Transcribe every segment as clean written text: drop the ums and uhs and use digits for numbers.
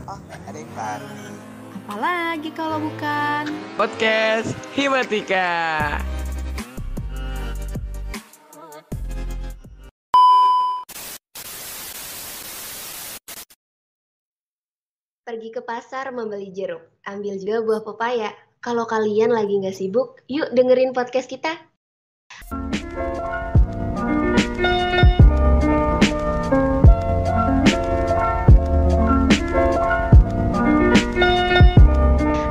Oh, ada yang baru. Apalagi kalau bukan Podcast Himatika. Pergi ke pasar membeli jeruk, ambil juga buah pepaya. Kalau kalian lagi nggak sibuk, yuk dengerin podcast kita.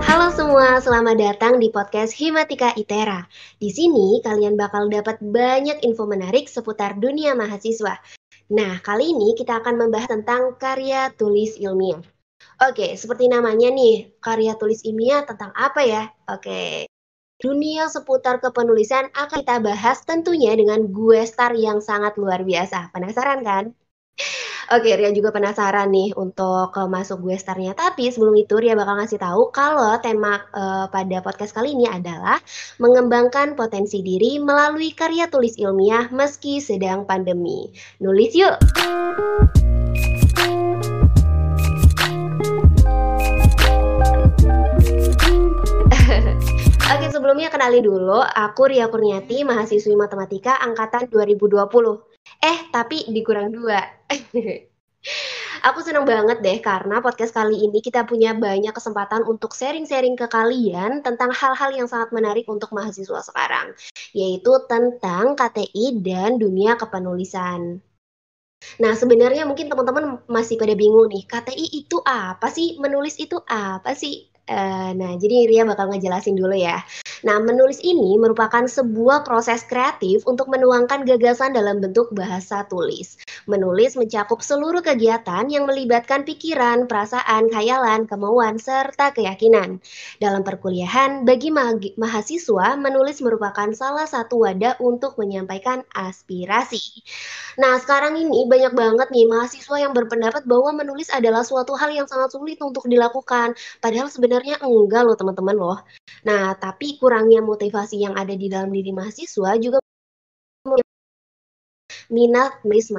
Halo semua, selamat datang di podcast Himatika ITERA. Di sini kalian bakal dapat banyak info menarik seputar dunia mahasiswa. Nah, kali ini kita akan membahas tentang karya tulis ilmiah. Oke, seperti namanya nih, karya tulis ilmiah tentang apa ya? Oke, dunia seputar kepenulisan akan kita bahas tentunya dengan gue star yang sangat luar biasa. Penasaran kan? Oke, Ria juga penasaran nih untuk masuk gue starnya. Tapi sebelum itu Ria bakal ngasih tahu kalau tema pada podcast kali ini adalah mengembangkan potensi diri melalui karya tulis ilmiah meski sedang pandemi. Nulis yuk! Oke, sebelumnya kenali dulu, aku Ria Kurniati, mahasiswi Matematika angkatan 2020. Tapi dikurang 2. Aku seneng banget deh karena podcast kali ini kita punya banyak kesempatan untuk sharing-sharing ke kalian tentang hal-hal yang sangat menarik untuk mahasiswa sekarang, yaitu tentang KTI dan dunia kepenulisan. Nah, sebenarnya mungkin teman-teman masih pada bingung nih, KTI itu apa sih? Menulis itu apa sih? Nah, jadi Ria bakal ngejelasin dulu ya. Nah, menulis ini merupakan sebuah proses kreatif untuk menuangkan gagasan dalam bentuk bahasa tulis. Menulis mencakup seluruh kegiatan yang melibatkan pikiran, perasaan, khayalan, kemauan, serta keyakinan. Dalam perkuliahan, bagi mahasiswa, menulis merupakan salah satu wadah untuk menyampaikan aspirasi. Nah, sekarang ini banyak banget nih mahasiswa yang berpendapat bahwa menulis adalah suatu hal yang sangat sulit untuk dilakukan. Padahal sebenarnya enggak loh teman-teman loh. Nah, tapi kurangnya motivasi yang ada di dalam diri mahasiswa juga minat menulis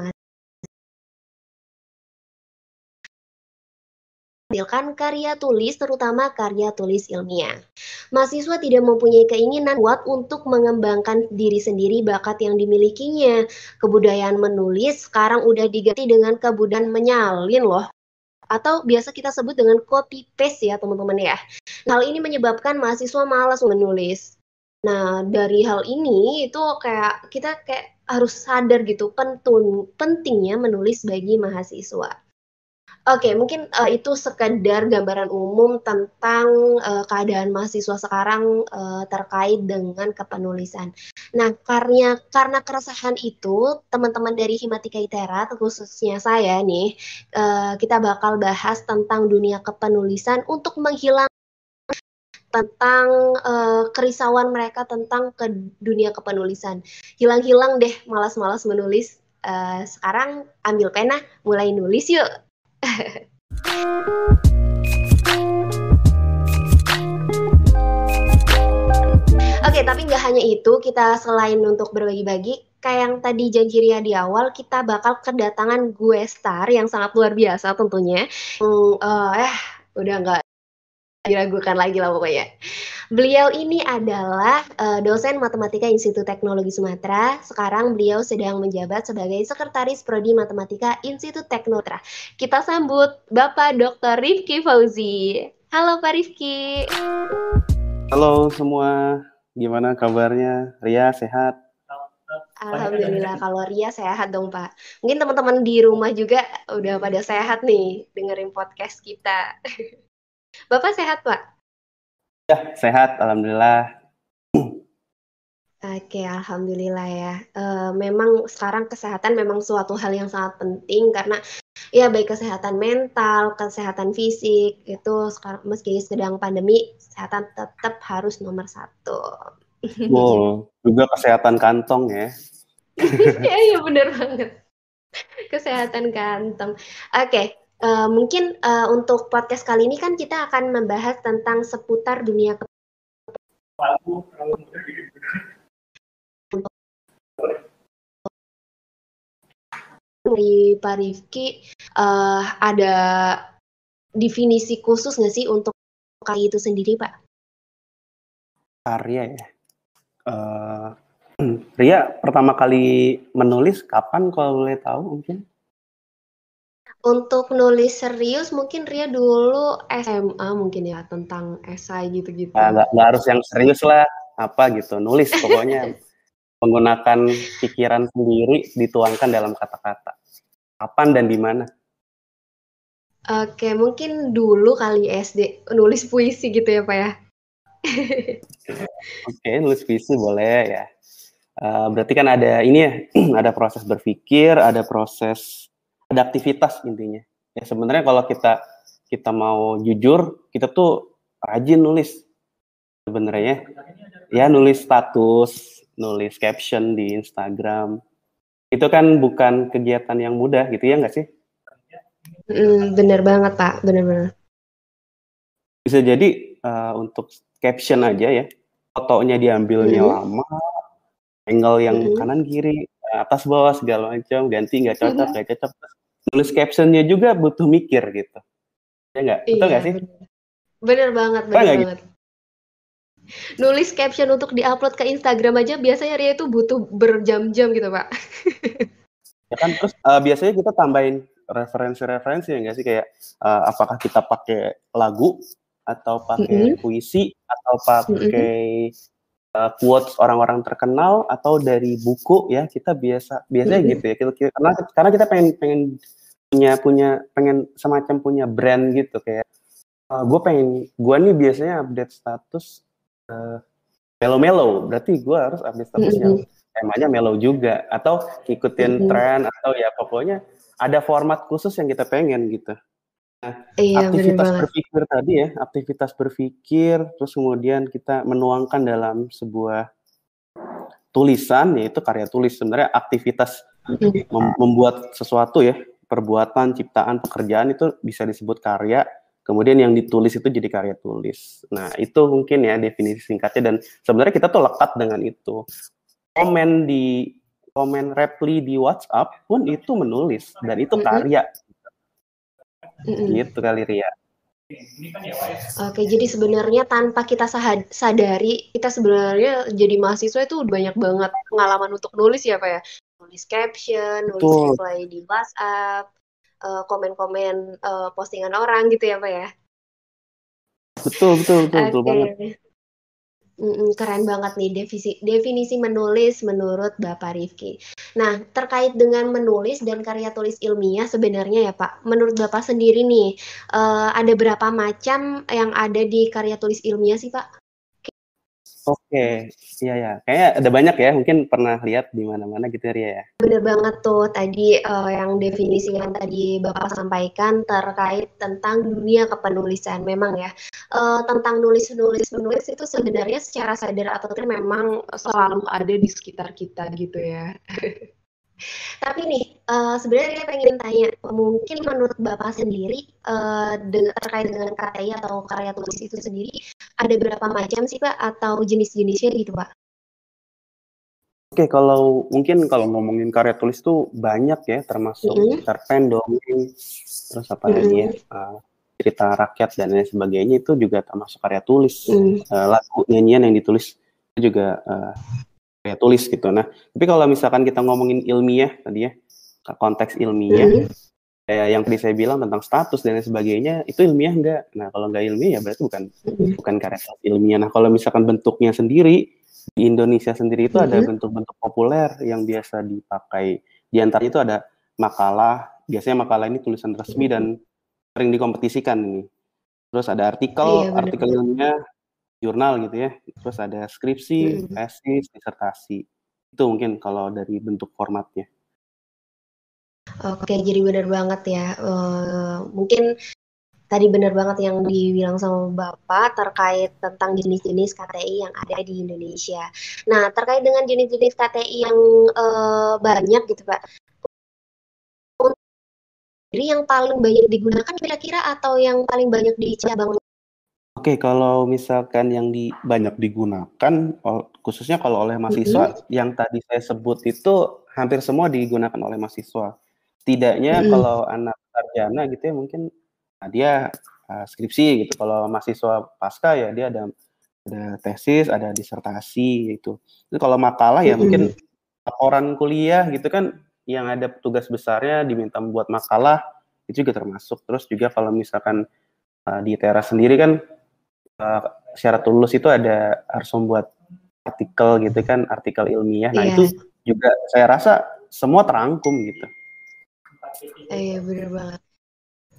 menghasilkan karya tulis, terutama karya tulis ilmiah. Mahasiswa tidak mempunyai keinginan kuat untuk mengembangkan diri sendiri bakat yang dimilikinya. Kebudayaan menulis sekarang udah diganti dengan kebudayaan menyalin loh. Atau biasa kita sebut dengan copy paste ya teman-teman ya. Hal ini menyebabkan mahasiswa malas menulis. Nah, dari hal ini itu kayak kita kayak harus sadar gitu pentingnya menulis bagi mahasiswa. Oke, mungkin itu sekedar gambaran umum tentang keadaan mahasiswa sekarang terkait dengan kepenulisan. Nah, karena keresahan itu, teman-teman dari Himatika ITERA, khususnya saya nih, kita bakal bahas tentang dunia kepenulisan untuk menghilangkan tentang kerisauan mereka tentang ke dunia kepenulisan. Hilang-hilang deh malas-malas menulis. Sekarang ambil pena, mulai nulis yuk. Oke, tapi nggak hanya itu, kita selain untuk berbagi-bagi, kayak yang tadi janji Ria di awal, kita bakal kedatangan gue star yang sangat luar biasa tentunya. Udah nggak diragukan lagi lah pokoknya. Beliau ini adalah dosen Matematika Institut Teknologi Sumatera. Sekarang beliau sedang menjabat sebagai Sekretaris Prodi Matematika Institut Teknotra. Kita sambut Bapak Dr. Rifki Fauzi. Halo Pak Rifki. Halo semua, gimana kabarnya? Ria sehat? Alhamdulillah kalau Ria sehat dong Pak. Mungkin teman-teman di rumah juga udah pada sehat nih dengerin podcast kita. Bapak sehat Pak? Ya, sehat, alhamdulillah. Oke, alhamdulillah ya. Memang sekarang kesehatan memang suatu hal yang sangat penting karena ya baik kesehatan mental, kesehatan fisik itu sekarang meski sedang pandemi, kesehatan tetap harus nomor 1. Wow, juga kesehatan kantong ya. Iya bener banget. Kesehatan kantong. Oke, mungkin untuk podcast kali ini kan kita akan membahas tentang seputar dunia dari Pak Rifki ada definisi khusus nggak sih untuk karya itu sendiri, Pak? Karya ya. Eh, Ria pertama kali menulis kapan kalau boleh tahu mungkin? Untuk nulis serius mungkin Ria dulu SMA mungkin ya, tentang esai gitu-gitu. Nggak harus yang serius lah, apa gitu. Nulis pokoknya menggunakan pikiran sendiri dituangkan dalam kata-kata. Kapan dan di mana? Oke, mungkin dulu kali SD nulis puisi gitu ya, Pak ya? Oke, nulis puisi boleh ya. Berarti kan ada ini ya, ada proses berpikir, ada proses, ada aktivitas intinya. Ya sebenarnya kalau kita mau jujur, kita tuh rajin nulis sebenarnya. Ya nulis status, nulis caption di Instagram. Itu kan bukan kegiatan yang mudah gitu ya nggak sih? Bener banget, Pak. Bener-bener. Bisa jadi untuk caption aja ya, fotonya diambilnya lama, angle yang kanan kiri, atas bawah segala macam, ganti nggak cocok, nggak cocok. Nulis captionnya juga butuh mikir gitu. Ya nggak? Betul Iya, nggak sih? bener banget, Apa bener nggak gitu? banget. Nulis caption untuk diupload ke Instagram aja biasanya Ria itu butuh berjam-jam gitu, Pak. Ya kan terus biasanya kita tambahin referensi-referensi ya nggak sih kayak apakah kita pakai lagu atau pakai puisi atau pakai quotes orang-orang terkenal atau dari buku ya kita biasanya gitu ya karena kita pengen pengen semacam punya brand gitu kayak gue nih biasanya update status melo-melo berarti gue harus update status yang temanya melo juga atau ikutin tren atau ya pokoknya ada format khusus yang kita pengen gitu. Nah, Iya, bener aktivitas banget. berpikir tadi ya, aktivitas berpikir, terus kemudian kita menuangkan dalam sebuah tulisan, yaitu karya tulis. Sebenarnya aktivitas membuat sesuatu ya, perbuatan, ciptaan, pekerjaan itu bisa disebut karya. Kemudian yang ditulis itu jadi karya tulis. Nah, itu mungkin ya definisi singkatnya dan sebenarnya kita tuh lekat dengan itu. Komen reply di WhatsApp pun itu menulis dan itu karya. Gitu kali Ria. Oke, jadi sebenarnya tanpa kita sadari, kita sebenarnya jadi mahasiswa itu banyak banget pengalaman untuk nulis ya, Pak ya. Nulis caption, nulis Betul. reply di WhatsApp, komen-komen postingan orang gitu ya, Pak ya. Betul banget. Oke. Keren banget nih definisi menulis menurut Bapak Rifki. Nah, terkait dengan menulis dan karya tulis ilmiah sebenarnya ya Pak, menurut Bapak sendiri nih, ada berapa macam yang ada di karya tulis ilmiah sih Pak? Oke, iya ya. Kayaknya ada banyak ya, mungkin pernah lihat di mana-mana gitu ya, Ria ya. Bener banget tuh tadi yang definisi yang tadi Bapak sampaikan terkait tentang dunia kepenulisan. Memang ya, tentang nulis itu sebenarnya secara sadar atau tidak memang selalu ada di sekitar kita gitu ya. Tapi nih, sebenarnya saya pengen tanya, mungkin menurut Bapak sendiri terkait dengan KTI atau karya tulis itu sendiri, ada berapa macam sih Pak atau jenis-jenisnya gitu Pak? Oke, kalau ngomongin karya tulis tuh banyak ya, termasuk cerpen, dongeng, terus apa lagi ya, cerita rakyat dan lain sebagainya itu juga termasuk karya tulis. Lagu, nyanyian yang ditulis itu juga karya tulis gitu. Nah, tapi kalau misalkan kita ngomongin ilmiah tadi ya, konteks ilmiah, kayak yang tadi saya bilang tentang status dan lain sebagainya, itu ilmiah enggak? Nah, kalau enggak ilmiah ya berarti bukan karya ilmiah. Nah, kalau misalkan bentuknya sendiri, di Indonesia sendiri itu ada bentuk-bentuk populer yang biasa dipakai. Di antaranya itu ada makalah, biasanya makalah ini tulisan resmi dan sering dikompetisikan ini. Terus ada artikel ilmiah, jurnal gitu ya. Terus ada skripsi, tesis, disertasi. Itu mungkin kalau dari bentuk formatnya. Oke, jadi benar banget ya. Mungkin tadi benar banget yang dibilang sama Bapak terkait tentang jenis-jenis KTI yang ada di Indonesia. Nah, terkait dengan jenis-jenis KTI yang banyak gitu Pak, jadi yang paling banyak digunakan kira-kira atau yang paling banyak dicabang? Oke, kalau misalkan yang banyak digunakan, khususnya kalau oleh mahasiswa, yang tadi saya sebut itu hampir semua digunakan oleh mahasiswa. Setidaknya kalau anak sarjana gitu ya, mungkin Nah, dia skripsi gitu. Kalau mahasiswa pasca ya dia ada tesis, ada disertasi gitu. Itu kalau makalah ya mungkin laporan kuliah gitu kan yang ada tugas besarnya diminta membuat makalah itu juga termasuk. Terus juga kalau misalkan di ITERA sendiri kan syarat lulus itu ada harus membuat artikel gitu kan, artikel ilmiah. Nah itu juga saya rasa semua terangkum gitu. Iya bener banget.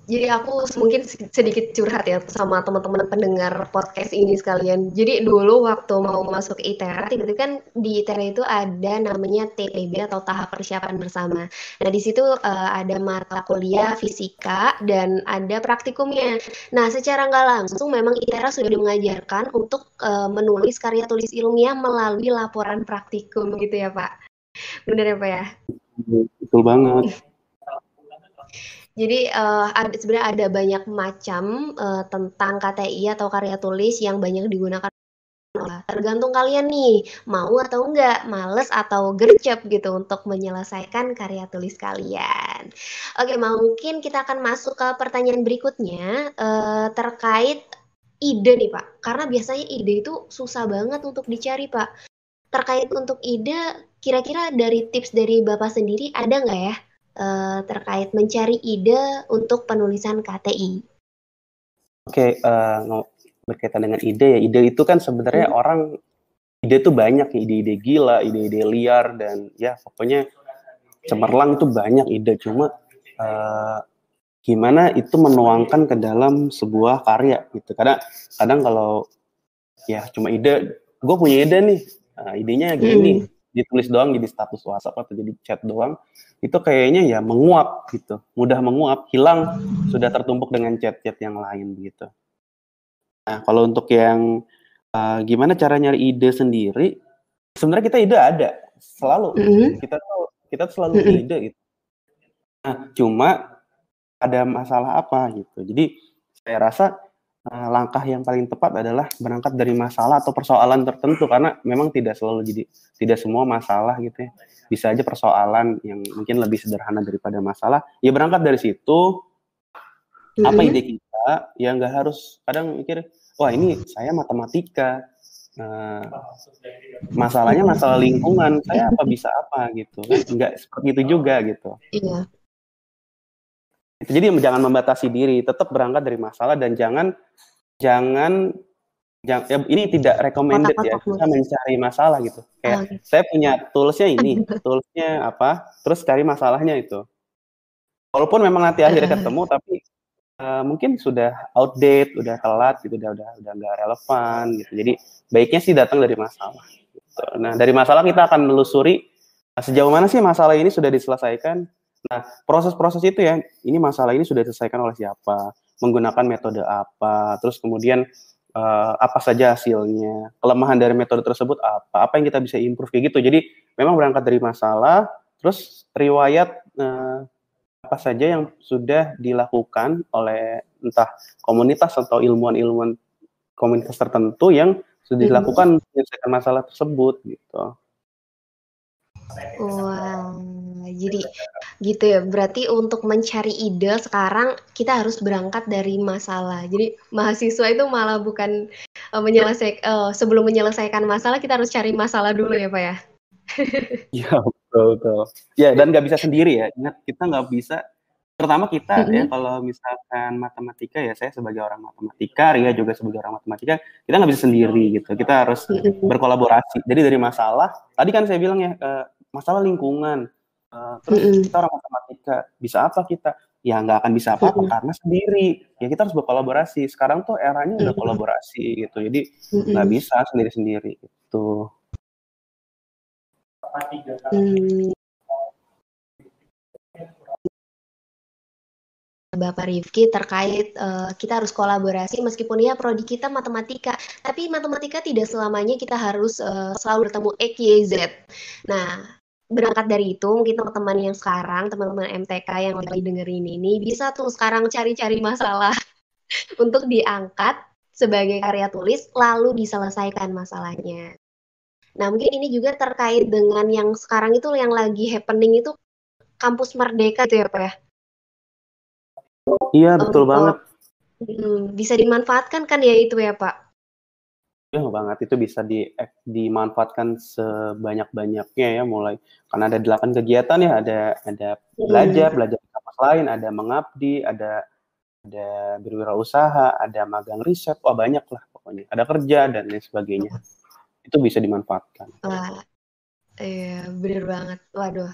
Jadi aku mungkin sedikit curhat ya sama teman-teman pendengar podcast ini sekalian. Jadi dulu waktu mau masuk ke ITERA, tiba-tiba kan di ITERA itu ada namanya TPB atau tahap persiapan bersama. Nah di situ ada mata kuliah fisika dan ada praktikumnya. Nah secara nggak langsung memang ITERA sudah mengajarkan untuk menulis karya tulis ilmiah melalui laporan praktikum gitu ya Pak. Bener ya Pak ya? Betul banget. Jadi sebenarnya ada banyak macam tentang KTI atau karya tulis yang banyak digunakan. Tergantung kalian nih, mau atau enggak, males atau gercep gitu untuk menyelesaikan karya tulis kalian. Oke, mungkin kita akan masuk ke pertanyaan berikutnya terkait ide nih Pak. Karena biasanya ide itu susah banget untuk dicari Pak. Terkait untuk ide, kira-kira dari tips dari Bapak sendiri ada nggak ya? Terkait mencari ide untuk penulisan KTI. Oke, berkaitan dengan ide ya. Ide itu kan sebenarnya orang ide itu banyak ya, ide-ide gila, ide-ide liar dan ya pokoknya cemerlang itu banyak ide. Cuma gimana itu menuangkan ke dalam sebuah karya gitu. Karena kadang kalau ya cuma ide, gue punya ide nih, idenya gini, ditulis doang jadi status WhatsApp atau jadi chat doang, itu kayaknya ya menguap gitu, mudah menguap, hilang, sudah tertumpuk dengan chat-chat yang lain gitu. Nah kalau untuk yang gimana cara nyari ide sendiri, sebenarnya kita ide ada, selalu, kita selalu ide gitu. Nah cuma ada masalah apa gitu, jadi saya rasa langkah yang paling tepat adalah berangkat dari masalah atau persoalan tertentu, karena memang tidak selalu jadi tidak semua masalah gitu ya, bisa aja persoalan yang mungkin lebih sederhana daripada masalah, ya berangkat dari situ, apa ide kita, ya nggak harus kadang mikir, wah ini saya matematika, masalahnya masalah lingkungan, saya apa bisa apa gitu, nggak seperti itu juga gitu. Iya. Jadi jangan membatasi diri, tetap berangkat dari masalah dan jangan ya, ini tidak recommended ya, kita mencari masalah gitu. Kayak saya punya toolsnya ini, toolsnya apa, terus cari masalahnya itu. Walaupun memang nanti akhirnya ketemu, tapi mungkin sudah outdate, udah telat gitu, udah nggak relevan gitu. Jadi baiknya sih datang dari masalah. Gitu. Nah dari masalah kita akan menelusuri sejauh mana sih masalah ini sudah diselesaikan. Nah, proses-proses itu ya, ini masalah ini sudah diselesaikan oleh siapa, menggunakan metode apa, terus kemudian apa saja hasilnya, kelemahan dari metode tersebut apa yang kita bisa improve kayak gitu. Jadi memang berangkat dari masalah, terus riwayat apa saja yang sudah dilakukan oleh entah komunitas atau ilmuwan-ilmuwan komunitas tertentu yang sudah dilakukan menyelesaikan masalah tersebut gitu. Wow, jadi gitu ya. Berarti untuk mencari ide sekarang kita harus berangkat dari masalah. Jadi mahasiswa itu malah bukan sebelum menyelesaikan masalah kita harus cari masalah dulu ya Pak ya. Iya betul. Ya dan nggak bisa sendiri ya. Ingat kita nggak bisa. Terutama kita ya kalau misalkan matematika ya, saya sebagai orang matematika, Ria juga sebagai orang matematika, kita nggak bisa sendiri gitu. Kita harus berkolaborasi. Jadi dari masalah, tadi kan saya bilang ya, masalah lingkungan, terus kita orang matematika, bisa apa kita? Ya nggak akan bisa apa-apa karena sendiri. Ya kita harus berkolaborasi. Sekarang tuh eranya udah kolaborasi gitu. Jadi nggak bisa sendiri-sendiri gitu. Bapak Rifki terkait kita harus kolaborasi meskipun ya prodi kita matematika, tapi matematika tidak selamanya kita harus selalu bertemu X, Y, Z. Nah, berangkat dari itu mungkin teman-teman yang sekarang, teman-teman MTK yang lagi dengerin ini bisa tuh sekarang cari-cari masalah untuk diangkat sebagai karya tulis lalu diselesaikan masalahnya. Nah, mungkin ini juga terkait dengan yang sekarang itu yang lagi happening itu kampus Merdeka itu ya Pak ya? Iya betul banget. Bisa dimanfaatkan kan ya itu ya, Pak? Ya banget, itu bisa dimanfaatkan sebanyak-banyaknya ya, mulai karena ada 8 kegiatan ya, ada belajar di kampus lain, ada mengabdi, ada berwirausaha, ada magang riset, wah banyak lah pokoknya, ada kerja dan lain sebagainya. Itu bisa dimanfaatkan. Wah, iya bener banget. Waduh,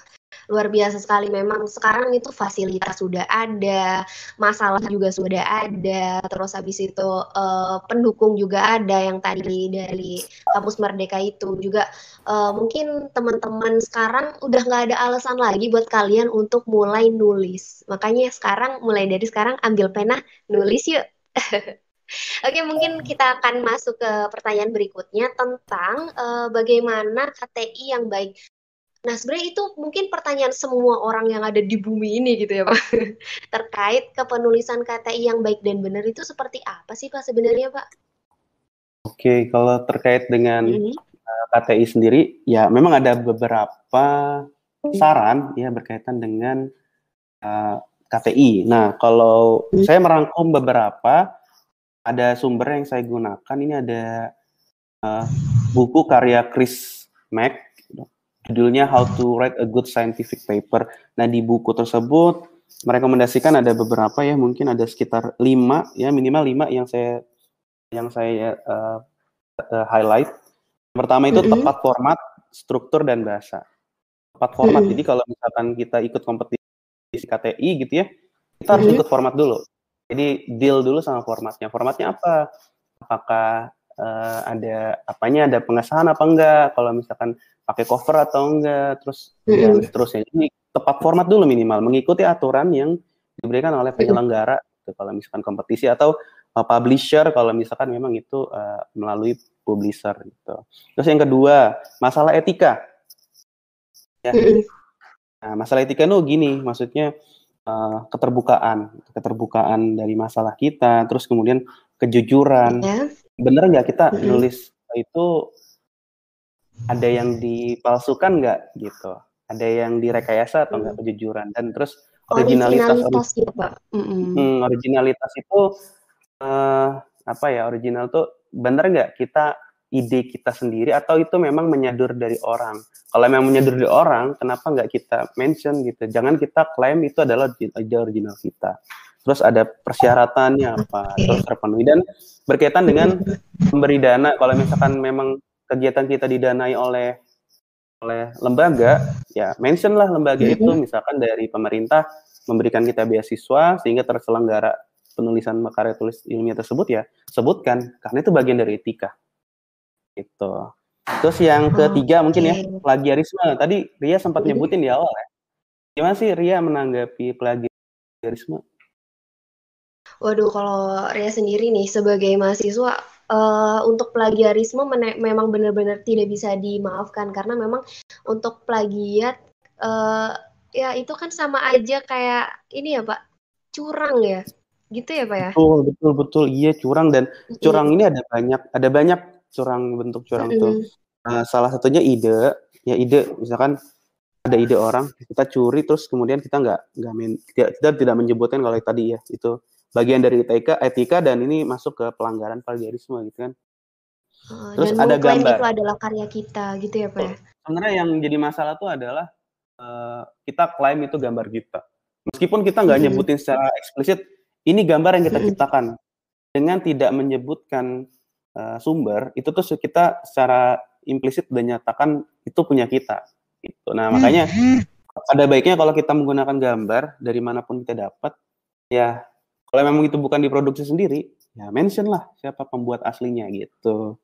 luar biasa sekali memang sekarang itu fasilitas sudah ada, masalah juga sudah ada, terus habis itu pendukung juga ada yang tadi dari Kampus Merdeka itu juga mungkin teman-teman sekarang udah nggak ada alasan lagi buat kalian untuk mulai nulis. Makanya sekarang mulai dari sekarang ambil pena nulis yuk. Oke, mungkin kita akan masuk ke pertanyaan berikutnya tentang bagaimana KTI yang baik. Nah, sebenarnya itu mungkin pertanyaan semua orang yang ada di bumi ini gitu ya, Pak. Terkait kepenulisan KTI yang baik dan benar itu seperti apa sih, Pak, sebenarnya, Pak? Oke, kalau terkait dengan KTI sendiri, ya memang ada beberapa saran ya berkaitan dengan KTI. Nah, kalau saya merangkum beberapa, ada sumber yang saya gunakan, ini ada buku karya Chris Mack, judulnya How to Write a Good Scientific Paper. Nah, di buku tersebut merekomendasikan ada beberapa ya, mungkin ada sekitar 5 ya, minimal 5 yang saya highlight. Pertama itu tepat format, struktur dan bahasa. Tepat format. Jadi kalau misalkan kita ikut kompetisi KTI gitu ya, kita harus ikut format dulu. Jadi deal dulu sama formatnya. Formatnya apa? Apakah ada apanya, ada pengesahan apa enggak, kalau misalkan pakai cover atau enggak, terus dan seterusnya. Jadi tepat format dulu minimal, mengikuti aturan yang diberikan oleh penyelenggara, gitu, kalau misalkan kompetisi atau publisher, kalau misalkan memang itu melalui publisher gitu. Terus yang kedua, masalah etika. Ya. Nah, masalah etika itu gini, maksudnya keterbukaan dari masalah kita, terus kemudian kejujuran. Bener nggak kita nulis itu ada yang dipalsukan nggak gitu, ada yang direkayasa atau nggak kejujuran, dan terus originalitas ya, Pak. Originalitas itu apa ya, original tuh bener nggak kita ide kita sendiri atau itu memang menyadur dari orang. Kalau memang menyadur dari orang, kenapa nggak kita mention gitu, jangan kita klaim itu adalah ide original kita. Terus ada persyaratannya apa, terus terpenuhi, dan berkaitan dengan memberi dana. Kalau misalkan memang kegiatan kita didanai oleh lembaga, ya mention lah lembaga itu, misalkan dari pemerintah memberikan kita beasiswa sehingga terselenggara penulisan karya tulis ilmiah tersebut, ya sebutkan, karena itu bagian dari etika. Gitu. Terus yang ketiga mungkin ya, plagiarisme. Tadi Ria sempat nyebutin di awal ya. Gimana sih Ria menanggapi plagiarisme? Waduh, kalau Ria sendiri nih sebagai mahasiswa, untuk plagiarisme memang benar-benar tidak bisa dimaafkan, karena memang untuk plagiat ya itu kan sama aja kayak ini ya, Pak, curang ya, gitu ya, Pak ya? Betul, iya curang, dan curang ini ada banyak curang, bentuk curang tuh. Salah satunya ide misalkan ada ide orang, kita curi, terus kemudian kita tidak menyebutkan kalau tadi ya itu bagian dari etika, dan ini masuk ke pelanggaran plagiarisme gitu kan. Terus dan ada gambar. Itu adalah karya kita gitu ya, Pak ya? Sebenarnya yang jadi masalah tuh adalah kita klaim itu gambar kita. Meskipun kita nggak nyebutin secara eksplisit, ini gambar yang kita ciptakan. Dengan tidak menyebutkan sumber, itu tuh kita secara implisit udah nyatakan itu punya kita. Gitu. Nah, makanya ada baiknya kalau kita menggunakan gambar dari manapun kita dapat, ya kalau memang itu bukan diproduksi sendiri, ya mention lah siapa pembuat aslinya gitu.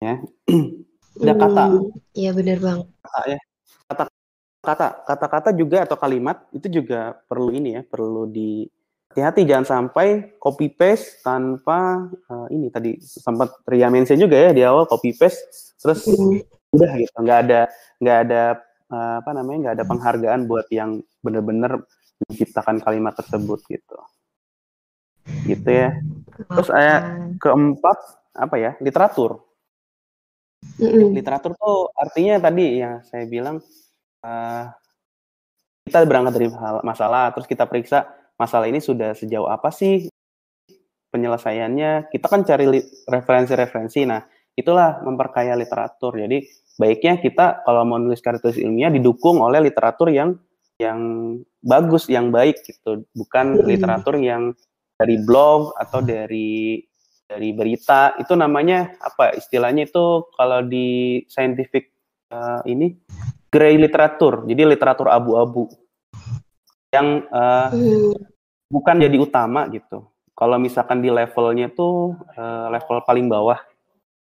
Ya. Ada kata. Iya benar bang. Kata ya. Kata-kata juga atau kalimat itu juga perlu ini ya, perlu hati-hati, jangan sampai copy paste tanpa ini tadi sempat Ria mention juga ya di awal, copy paste terus udah gitu, nggak ada nggak ada penghargaan buat yang benar-benar menciptakan kalimat tersebut gitu ya. Terus keempat apa ya, literatur. Literatur tuh artinya tadi yang saya bilang, kita berangkat dari masalah, terus kita periksa masalah ini sudah sejauh apa sih penyelesaiannya kita kan cari referensi-referensi. Nah, itulah memperkaya literatur. Jadi baiknya kita kalau mau nulis karya tulis ilmiah didukung oleh literatur yang bagus, yang baik gitu, bukan literatur yang dari blog atau dari berita. Itu namanya apa? Istilahnya itu kalau di scientific ini gray literatur. Jadi literatur abu-abu yang bukan jadi utama gitu. Kalau misalkan di levelnya tuh level paling bawah,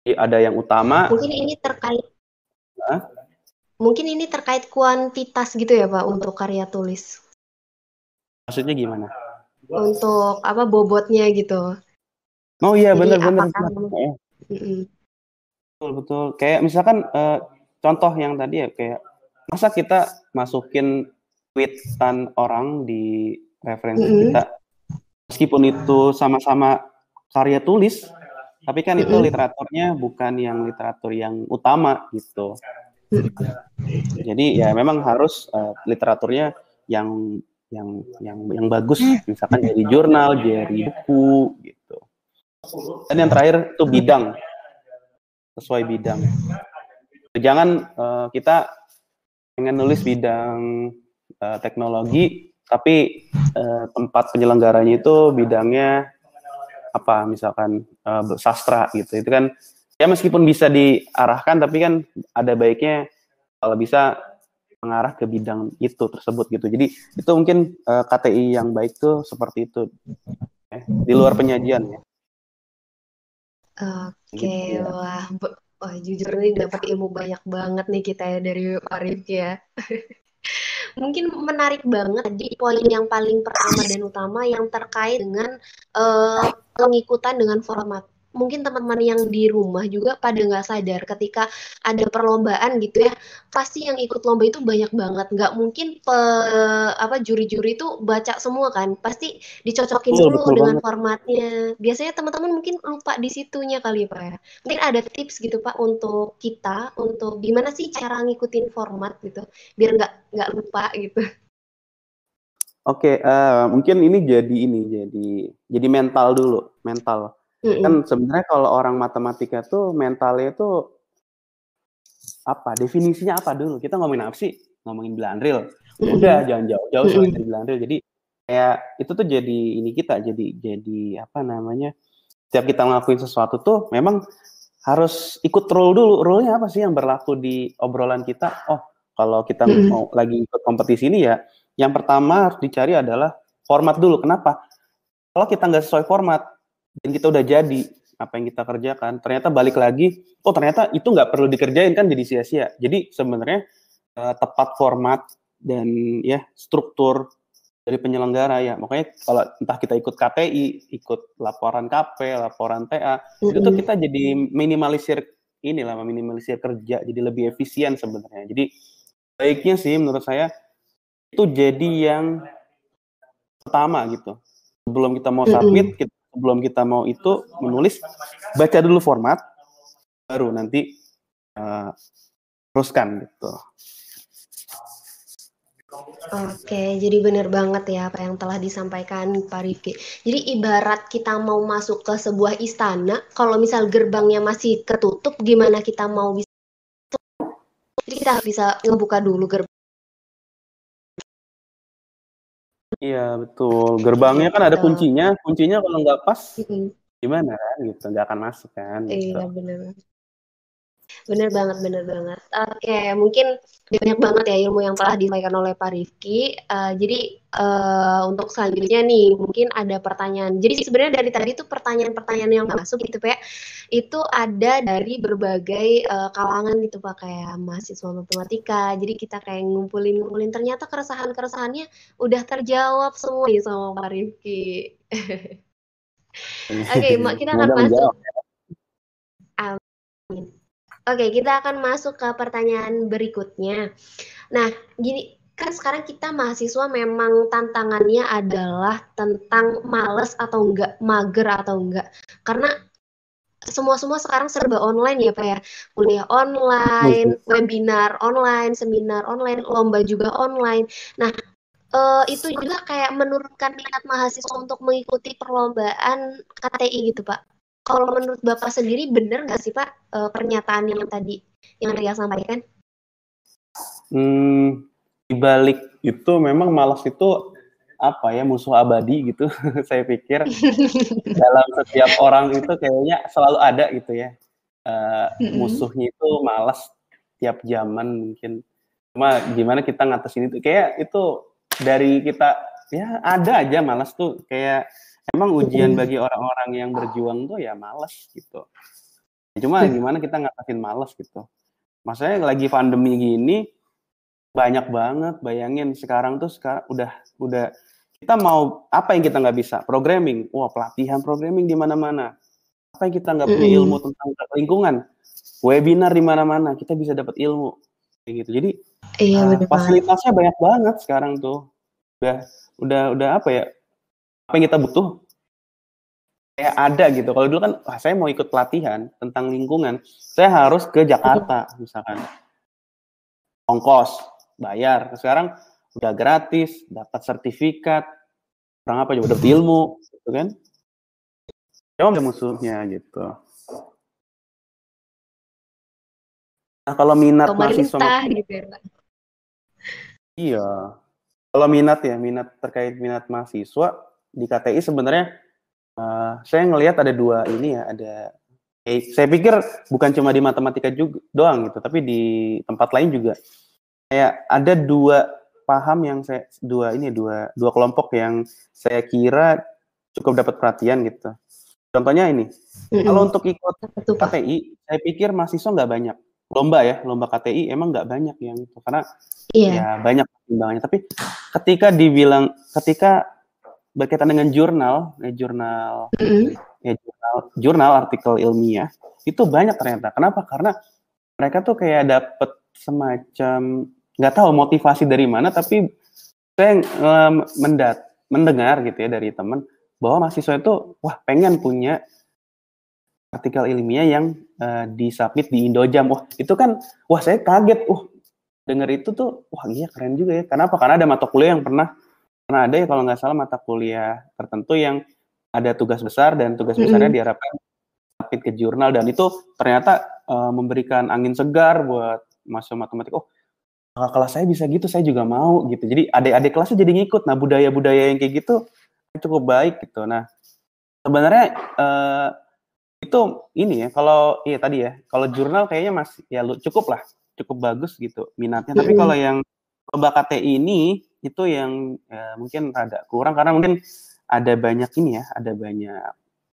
jadi ada yang utama. Mungkin ini terkait kuantitas gitu ya Pak untuk karya tulis. Maksudnya gimana? Untuk apa bobotnya gitu. Oh iya, benar-benar. Betul. Kayak misalkan contoh yang tadi ya, kayak masa kita masukin tweetan orang di referensi kita, meskipun itu sama-sama karya tulis, tapi kan itu literaturnya bukan yang literatur yang utama gitu. Jadi ya memang harus literaturnya yang bagus, misalkan dari jurnal, dari buku gitu. Dan yang terakhir itu bidang, sesuai bidang. Jangan kita pengen nulis bidang teknologi, tapi tempat penyelenggaranya itu bidangnya apa, misalkan sastra gitu. Itu kan ya meskipun bisa diarahkan, tapi kan ada baiknya kalau bisa mengarah ke bidang itu tersebut gitu. Jadi itu mungkin KTI yang baik tuh seperti itu, di luar penyajian ya. Oke, gitu, ya. Wah, jujur nih dapat ilmu banyak banget nih kita ya dari Pak Rifki ya. Mungkin menarik banget di poin yang paling pertama dan utama yang terkait dengan pengikutan dengan format. Mungkin teman-teman yang di rumah juga pada nggak sadar ketika ada perlombaan gitu ya, pasti yang ikut lomba itu banyak banget. Nggak mungkin juri-juri itu baca semua kan, pasti dicocokin dulu dengan formatnya. Biasanya teman-teman mungkin lupa di situnya kali Pak ya. Mungkin ada tips gitu Pak untuk kita, untuk gimana sih cara ngikutin format gitu, biar nggak lupa gitu. Oke, mungkin ini jadi mental dulu, mental. Kan sebenarnya kalau orang matematika tuh mentalnya tuh apa? Definisinya apa dulu? Kita ngomongin apa sih? Ngomongin Blandril. Udah, jangan jauh-jauh soal dari Blandril. Jadi kayak itu tuh jadi ini kita, jadi apa namanya? Setiap kita ngelakuin sesuatu tuh memang harus ikut rule dulu. Rule-nya apa sih yang berlaku di obrolan kita? Oh, kalau kita mau lagi ikut kompetisi ini ya, yang pertama harus dicari adalah format dulu. Kenapa? Kalau kita nggak sesuai format dan kita udah jadi apa yang kita kerjakan, ternyata balik lagi, oh ternyata itu nggak perlu dikerjain kan, jadi sia-sia. Jadi sebenarnya tepat format dan ya struktur dari penyelenggara ya. Makanya kalau entah kita ikut KTI, ikut laporan KP, laporan TA, itu tuh kita jadi minimalisir kerja, jadi lebih efisien sebenarnya. Jadi baiknya sih menurut saya itu jadi yang pertama gitu. Sebelum kita mau submit, sebelum kita mau itu menulis, baca dulu format, baru nanti teruskan gitu. Oke, jadi benar banget ya apa yang telah disampaikan Pak Rifki. Jadi ibarat kita mau masuk ke sebuah istana, kalau misal gerbangnya masih ketutup, gimana kita mau bisa? Jadi kita bisa ngebuka dulu gerbang. Iya betul, gerbangnya kan ada kuncinya kalau nggak pas gimana kan gitu, nggak akan masuk kan gitu. Iya benar banget. Oke, mungkin banyak banget ya ilmu yang telah disampaikan oleh Pak Rifki. Jadi untuk selanjutnya nih mungkin ada pertanyaan. Jadi sebenarnya dari tadi tuh pertanyaan-pertanyaan yang masuk gitu Pak, itu ada dari berbagai kalangan gitu Pak, kayak mahasiswa matematika. Jadi kita kayak ngumpulin ternyata keresahannya udah terjawab semua nih sama Pak Rifki. Oke, kita akan masuk. Amin. Oke, kita akan masuk ke pertanyaan berikutnya. Nah, gini, kan sekarang kita mahasiswa memang tantangannya adalah tentang males atau enggak, mager atau enggak. Karena semua sekarang serba online ya Pak ya. Kuliah online, webinar online, seminar online, lomba juga online. Nah, itu juga kayak menurunkan minat mahasiswa untuk mengikuti perlombaan KTI gitu, Pak. Kalau menurut Bapak sendiri benar nggak sih, Pak, pernyataan yang tadi yang Ria sampaikan? Di balik itu memang malas itu apa ya, musuh abadi gitu. Saya pikir dalam setiap orang itu kayaknya selalu ada gitu ya. Musuhnya itu malas tiap zaman mungkin. Cuma gimana kita ngatasin itu? Kayak itu dari kita ya ada aja malas tuh, kayak emang ujian bagi orang-orang yang berjuang tuh ya malas gitu. Cuma gimana kita ngatasin malas gitu. Maksudnya lagi pandemi gini banyak banget, bayangin sekarang tuh udah kita mau apa yang kita nggak bisa? Programming. Wah, pelatihan programming di mana-mana. Apa yang kita nggak punya ilmu tentang lingkungan? Webinar di mana-mana, kita bisa dapat ilmu. Kayak gitu. Jadi fasilitasnya banyak banget sekarang tuh. Udah apa ya? Apa yang kita butuh? Kayak ada gitu. Kalau dulu kan, saya mau ikut pelatihan tentang lingkungan, saya harus ke Jakarta misalkan. Ongkos, bayar. Sekarang udah gratis, dapat sertifikat, orang apa juga dapat ilmu, gitu kan? Cuma ada musuhnya gitu. Nah, kalau minat mahasiswa gitu ya, Pak. Iya. Kalau minat terkait minat mahasiswa di KTI sebenarnya saya ngelihat ada dua ini ya, saya pikir bukan cuma di matematika juga doang gitu, tapi di tempat lain juga. Kayak ada dua paham yang dua kelompok yang saya kira cukup dapat perhatian gitu. Contohnya ini, kalau untuk ikut KTI, saya pikir mahasiswa nggak banyak. Lomba KTI emang nggak banyak yang itu, karena ya banyak pertimbangannya. Tapi ketika berkaitan dengan jurnal artikel ilmiah, itu banyak ternyata. Kenapa? Karena mereka tuh kayak dapet semacam, nggak tahu motivasi dari mana, tapi saya mendengar gitu ya dari teman bahwa mahasiswa itu pengen punya artikel ilmiah yang disubmit di Indojam. Itu kan saya kaget. Dengar itu tuh iya keren juga ya. Kenapa? Karena ada mata kuliah yang pernah ada ya, kalau nggak salah mata kuliah tertentu yang ada tugas besar, dan tugas besarnya diharapkan submit ke jurnal, dan itu ternyata memberikan angin segar buat mahasiswa matematika. Kelas saya bisa gitu, saya juga mau gitu. Jadi adik-adik kelasnya jadi ngikut. Nah, budaya-budaya yang kayak gitu cukup baik gitu. Nah, sebenarnya itu ini ya, kalau tadi ya, kalau jurnal kayaknya masih ya cukup bagus gitu minatnya. Tapi kalau yang lomba KTI ini itu yang mungkin rada kurang, karena mungkin ada banyak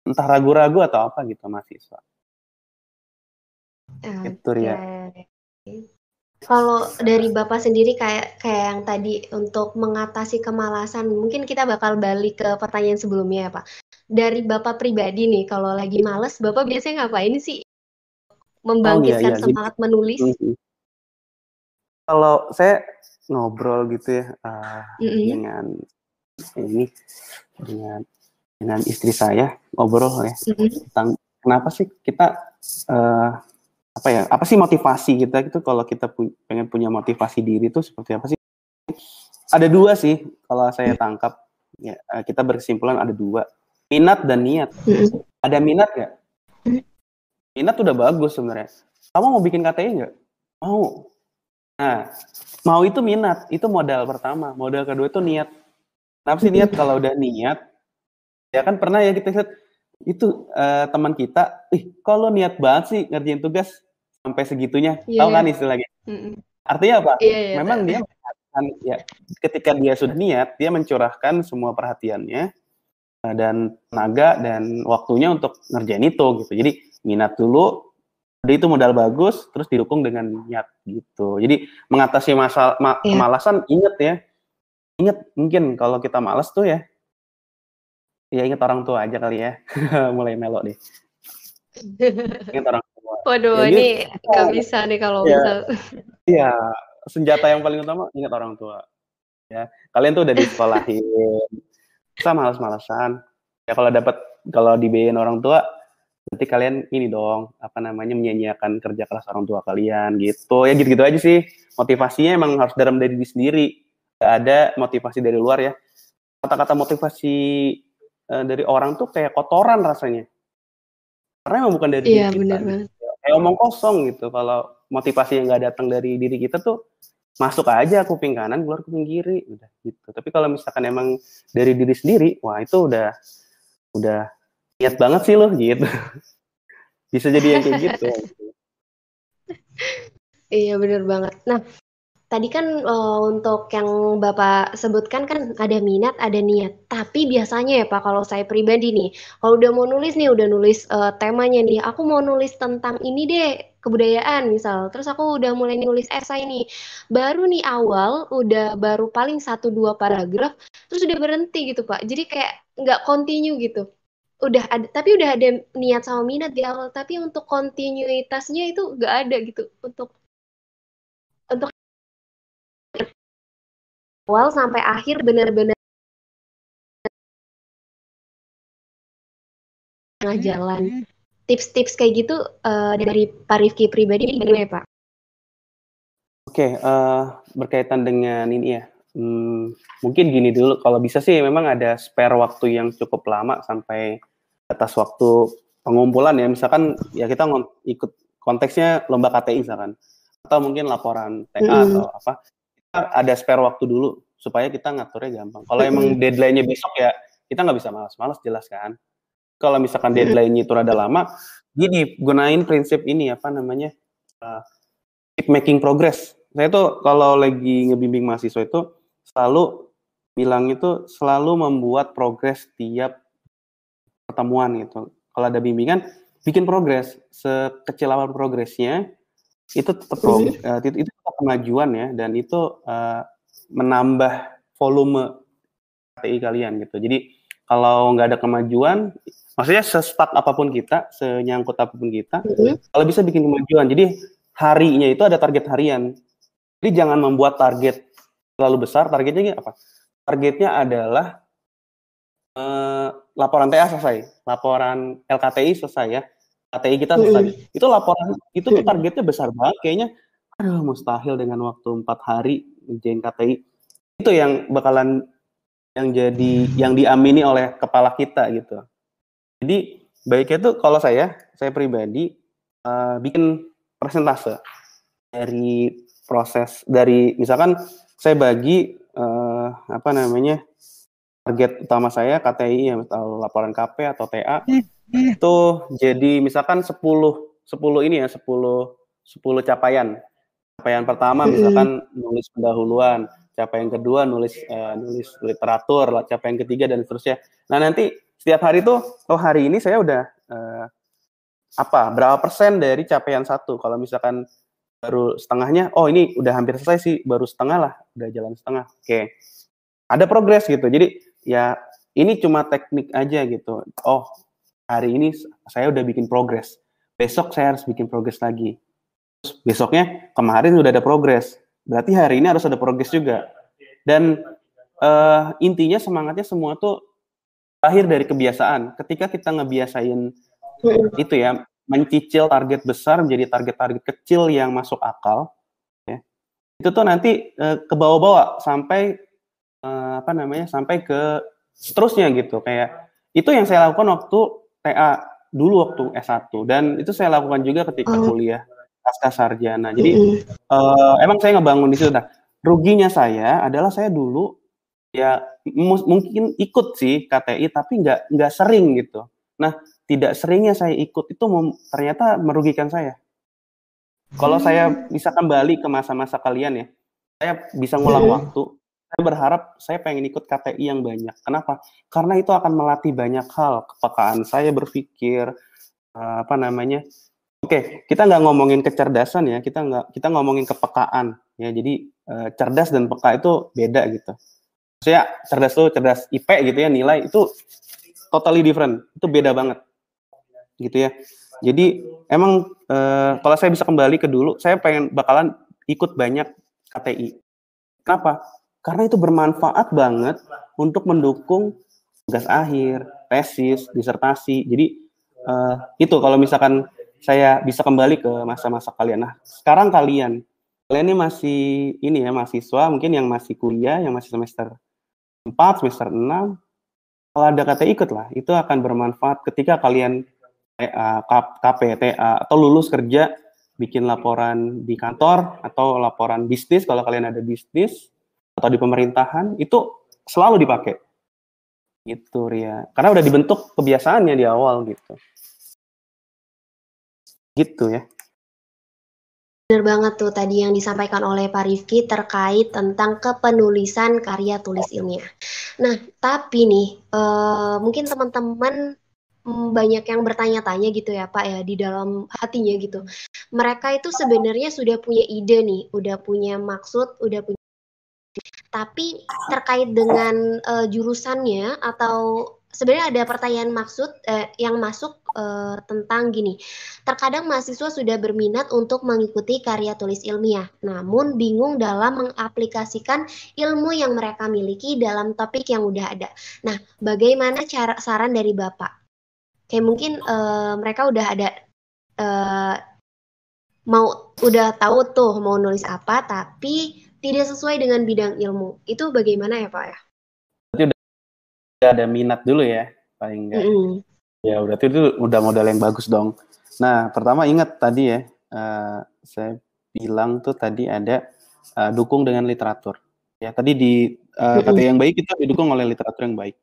entah ragu-ragu atau apa gitu mahasiswa. Itu ya. Kalau dari Bapak sendiri kayak yang tadi untuk mengatasi kemalasan, mungkin kita bakal balik ke pertanyaan sebelumnya ya, Pak. Dari Bapak pribadi nih, kalau lagi males, Bapak biasanya ngapain sih? Membangkitkan semangat menulis? Kalau saya ngobrol gitu ya dengan istri saya, ngobrol ya tentang kenapa sih kita apa sih motivasi kita gitu, kalau kita pengen punya motivasi diri itu seperti apa sih? Ada dua sih kalau saya tangkap ya, kita berkesimpulan ada dua, minat dan niat. Ada minat nggak? Minat udah bagus sebenarnya. Kamu mau bikin KTI nggak? Mau. Nah, mau itu minat, itu modal pertama. Modal kedua itu niat. Kenapa sih niat? Kalau udah niat, ya kan pernah ya kita lihat itu teman kita, kalau niat banget sih ngerjain tugas sampai segitunya, tahu kan istilahnya? Artinya apa? Memang dia ketika dia sudah niat, dia mencurahkan semua perhatiannya dan tenaga dan waktunya untuk ngerjain itu gitu. Jadi minat dulu, udah itu modal bagus, terus didukung dengan niat gitu. Jadi mengatasi kemalasan, ingat mungkin kalau kita malas tuh ya ingat orang tua aja kali ya. Mulai melok deh. Ingat orang tua. Waduh, ini nggak bisa nih kalau misal. Iya, senjata yang paling utama ingat orang tua. Ya, kalian tuh udah disekolahin, masa malas-malasan. Ya kalau dibiayain orang tua, berarti kalian ini dong, menyanyiakan kerja keras orang tua kalian gitu. Ya gitu-gitu aja sih. Motivasinya emang harus dalam diri sendiri. nggak ada motivasi dari luar ya. Kata-kata motivasi dari orang tuh kayak kotoran rasanya. Karena emang bukan dari diri kita. benar banget. Kayak omong kosong gitu. Kalau motivasi yang nggak datang dari diri kita tuh masuk aja kuping kanan, keluar kuping kiri, udah gitu. Tapi kalau misalkan emang dari diri sendiri, wah itu udah niat banget sih lo gitu. Bisa jadi yang kayak gitu. Iya benar banget. Nah, tadi kan untuk yang Bapak sebutkan kan ada minat, ada niat. Tapi biasanya ya Pak, kalau saya pribadi nih, kalau udah mau nulis nih, udah nulis temanya nih, aku mau nulis tentang ini deh, kebudayaan misal. Terus aku udah mulai nulis esai nih. Baru nih awal, baru paling 1-2 paragraf, terus udah berhenti gitu Pak. Jadi kayak nggak continue gitu. Tapi udah ada niat sama minat di awal, tapi untuk kontinuitasnya itu nggak ada gitu. Untuk awal sampai akhir benar-benar tengah jalan. Tips-tips kayak gitu dari Pak Rifki pribadi gimana ya Pak? Oke, berkaitan dengan ini ya, mungkin gini dulu, kalau bisa sih memang ada spare waktu yang cukup lama sampai batas waktu pengumpulan ya, misalkan ya kita ikut konteksnya lomba KTI misalkan, atau mungkin laporan TA atau apa, kita ada spare waktu dulu supaya kita ngaturnya gampang. Kalau emang deadline-nya besok ya, kita nggak bisa malas-malas jelas kan. Kalau misalkan deadline-nya itu rada lama, gini, gunain prinsip ini apa namanya, keep making progress. Saya tuh kalau lagi ngebimbing mahasiswa itu selalu bilang itu selalu membuat progres tiap pertemuan gitu. Kalau ada bimbingan, bikin progres. Sekecil apapun progresnya, itu tetap itu tetap kemajuan ya, dan itu menambah volume KTI kalian gitu. Jadi kalau nggak ada kemajuan, maksudnya se-stuck apapun kita, senyangkut apapun kita, kalau bisa bikin kemajuan. Jadi harinya itu ada target harian. Jadi jangan membuat target terlalu besar. Targetnya apa? Targetnya adalah laporan TA selesai, laporan LKTI selesai ya, KTI kita selesai. Itu laporan, itu tuh targetnya besar banget. Kayaknya, aduh mustahil dengan waktu 4 hari ngerjain KTI. Itu yang bakalan yang diamini oleh kepala kita gitu. Jadi baiknya tuh kalau saya pribadi bikin persentase dari proses, dari misalkan saya bagi target utama saya KTI atau laporan KP atau TA itu jadi misalkan 10 capaian. Capaian pertama misalkan nulis pendahuluan, capaian kedua nulis literatur, capaian ketiga dan seterusnya. Nah, nanti setiap hari tuh, hari ini saya udah berapa persen dari capaian satu. Kalau misalkan baru setengahnya, ini udah hampir selesai sih, baru setengah lah, udah jalan setengah. Oke. Ada progres gitu. Jadi ya ini cuma teknik aja gitu. Hari ini saya udah bikin progres. Besok saya harus bikin progres lagi. Terus besoknya kemarin udah ada progres. Berarti hari ini harus ada progres juga. Dan intinya semangatnya semua tuh lahir dari kebiasaan. Ketika kita ngebiasain itu ya, mencicil target besar menjadi target-target kecil yang masuk akal, ya, itu tuh nanti ke bawah-bawah sampai sampai ke seterusnya gitu. Kayak itu yang saya lakukan waktu TA dulu waktu S1, dan itu saya lakukan juga ketika kuliah pasca sarjana. Jadi emang saya ngebangun di situ. Nah, ruginya saya adalah saya dulu ya mungkin ikut sih KTI tapi nggak sering gitu. Nah, tidak seringnya saya ikut itu ternyata merugikan saya. Kalau saya bisa kembali ke masa-masa kalian ya, saya bisa ngulang waktu. Saya berharap saya pengen ikut KTI yang banyak. Kenapa? Karena itu akan melatih banyak hal, kepekaan saya berpikir, Oke, kita nggak ngomongin kecerdasan ya, kita ngomongin kepekaan ya. Jadi cerdas dan peka itu beda gitu. Maksudnya cerdas tuh cerdas IP gitu ya, nilai itu totally different, itu beda banget gitu ya. Jadi emang kalau saya bisa kembali ke dulu, saya bakalan ikut banyak KTI. Kenapa? Karena itu bermanfaat banget untuk mendukung tugas akhir, tesis, disertasi. Jadi itu kalau misalkan saya bisa kembali ke masa-masa kalian. Nah, sekarang kalian kalian ini masih ini ya, mahasiswa mungkin yang masih kuliah, yang masih semester 4, semester 6, kalau ada kata ikut lah, itu akan bermanfaat ketika kalian KP, TA, atau lulus kerja, bikin laporan di kantor, atau laporan bisnis, kalau kalian ada bisnis, atau di pemerintahan, itu selalu dipakai. Gitu, Ria. Karena udah dibentuk kebiasaannya di awal, gitu. Gitu ya. Benar banget tuh tadi yang disampaikan oleh Pak Rifki terkait tentang kepenulisan karya tulis ilmiah. Nah, tapi nih, mungkin teman-teman banyak yang bertanya-tanya gitu ya Pak ya, di dalam hatinya gitu. Mereka itu sebenarnya sudah punya ide nih, udah punya maksud, udah punya, tapi terkait dengan jurusannya atau sebenarnya ada pertanyaan maksud yang masuk tentang gini. Terkadang mahasiswa sudah berminat untuk mengikuti karya tulis ilmiah, namun bingung dalam mengaplikasikan ilmu yang mereka miliki dalam topik yang udah ada. Nah, bagaimana saran dari Bapak? Kayak mungkin mereka udah ada udah tahu tuh mau nulis apa, tapi tidak sesuai dengan bidang ilmu. Itu bagaimana ya Pak ya? Berarti udah ada minat dulu ya, paling enggak. Ya, berarti itu udah modal yang bagus dong. Nah, pertama ingat tadi ya, saya bilang tuh tadi ada dukung dengan literatur. Ya, tadi di kata yang baik kita didukung oleh literatur yang baik.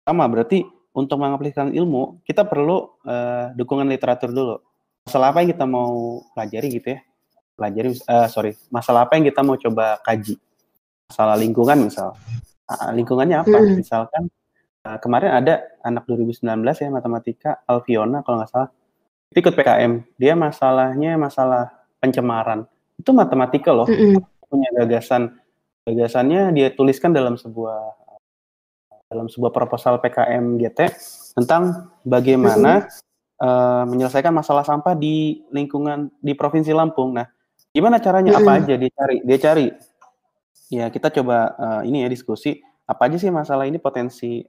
Sama, berarti untuk mengaplikasikan ilmu, kita perlu dukungan literatur dulu. Masalah apa yang kita mau pelajari gitu ya? Masalah apa yang kita mau coba kaji? Masalah lingkungan misal. Lingkungannya apa? Misalkan kemarin ada anak 2019 ya matematika, Alfiona kalau nggak salah, ikut PKM. Dia masalahnya masalah pencemaran. Itu matematika loh. Punya gagasannya dia tuliskan dalam sebuah proposal PKM GT tentang bagaimana menyelesaikan masalah sampah di lingkungan di Provinsi Lampung. Nah, gimana caranya? Apa aja dia cari. Ya, kita coba ini ya diskusi apa aja sih masalah ini, potensi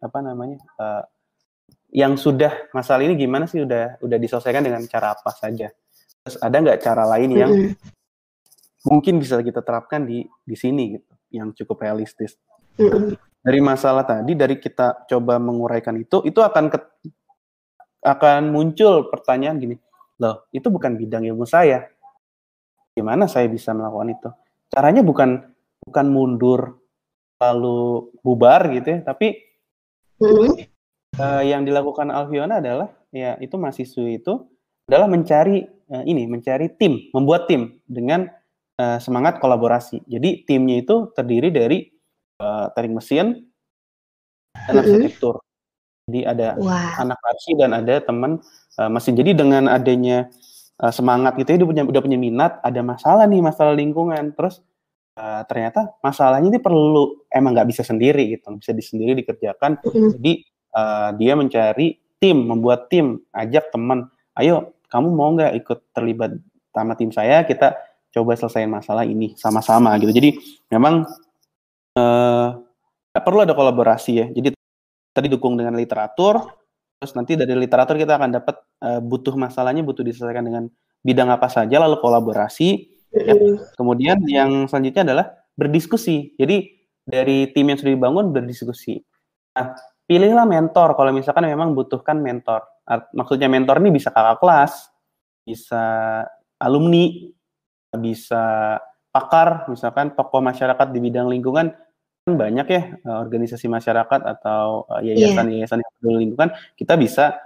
yang sudah masalah ini gimana sih udah diselesaikan dengan cara apa saja. Terus ada nggak cara lain yang mungkin bisa kita terapkan di sini gitu, yang cukup realistis. Dari masalah tadi, dari kita coba menguraikan itu akan muncul pertanyaan gini, loh itu bukan bidang ilmu saya, gimana saya bisa melakukan itu? Caranya bukan mundur lalu bubar gitu ya, tapi yang dilakukan Alfiona adalah ya itu mahasiswa itu adalah mencari tim, membuat tim dengan semangat kolaborasi. Jadi timnya itu terdiri dari teknik mesin dan arsitektur. Jadi ada anak arsi dan ada teman mesin. Jadi dengan adanya semangat gitu ya, dia udah punya minat, ada masalah lingkungan, terus ternyata masalahnya ini perlu emang nggak bisa sendiri gitu, bisa sendiri dikerjakan. Jadi dia mencari tim, membuat tim, ajak teman, ayo kamu mau nggak ikut terlibat sama tim saya, kita coba selesaiin masalah ini sama-sama gitu. Jadi memang perlu ada kolaborasi ya. Jadi tadi dukung dengan literatur, terus nanti dari literatur kita akan dapat butuh masalahnya, butuh diselesaikan dengan bidang apa saja, lalu kolaborasi. Ya. Kemudian yang selanjutnya adalah berdiskusi. Jadi dari tim yang sudah dibangun berdiskusi. Nah, pilihlah mentor kalau misalkan memang butuhkan mentor. Maksudnya mentor ini bisa kakak kelas, bisa alumni, bisa pakar, misalkan tokoh masyarakat di bidang lingkungan. Kan banyak ya organisasi masyarakat atau yayasan-yayasan yang peduli lingkungan, kita bisa